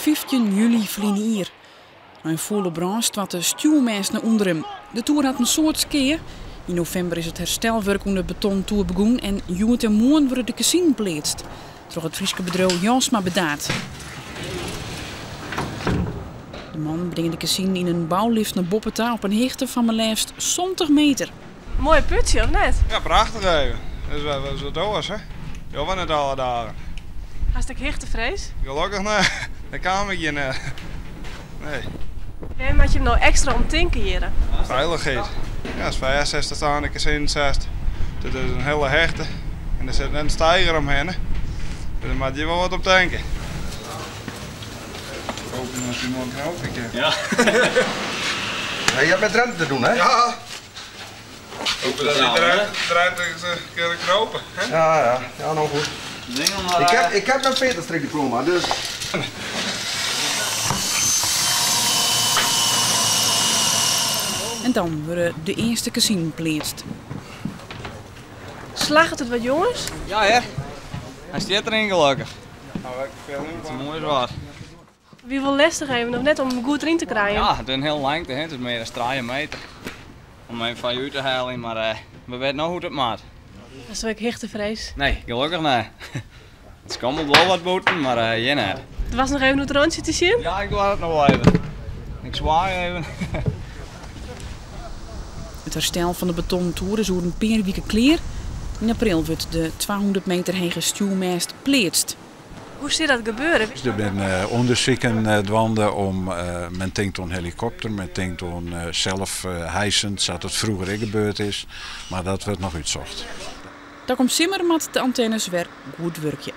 15 juli vliegen hier. Een volle branche wat de stuwmeester onder hem. De toer had een soort skeer. In november is het herstelwerk onder de betontoer begonnen en jongen en morgen worden de casino geplaatst. Door het Friese bedrijf Jansma bedaard. De man brengt de casino in een bouwlift naar Boppeta op een hoogte van maar liefst 70 meter. Mooi putje, of net? Ja, prachtig even. Dat is wel zo doos, hè? Ja, van het alle dagen. Hartstikke hichtevrees. Gelukkig nee, dat kan ik je niet. Nee. En maak je hem nou extra om tinken hier? Veiligheid. Ja, als 65 staan de casino 60. Dit is een hele hechte. En er zit een steiger omheen. Dus daar moet je wel wat op denken. Open als je morgen ook een keer. Ja. Ja, je hebt met rente te doen, hè? Ja. Hopen dat je eruit kunnen knopen. Hè? Ja, nou goed. Ik heb mijn veterstrik diploma, dus. En dan worden de eerste casino geplaatst. Slaagt het wat jongens? Ja, hè? Hij staat erin gelukkig. Nou, ik veel Dat is mooi zwaar. Wie wil les te geven nog net om hem goed erin te krijgen? Ja, het is een heel lengte, hè? Het is meer dan 3 meter. Om even van je uit te halen, maar we weten nou hoe het maakt. Dat is wel hichtevrees. Nee, gelukkig niet. Het schommelt wel wat boeten, maar je niet. Er was nog even het rondje te zien. Ja, ik laat het nog wel even. Ik zwaai even. Het herstel van de betontoer is over een paar weken klaar. In april wordt de 200 meter hoge stuwmast geplaatst. Hoe zit dat gebeuren? Er zijn onderzoeken dwanden om, men denkt aan helikopter, men denkt aan zelf hijsend, zoals het vroeger gebeurd is. Maar dat wordt nog uitzocht. Daar komt Simmer met de antennes weer goed werkje.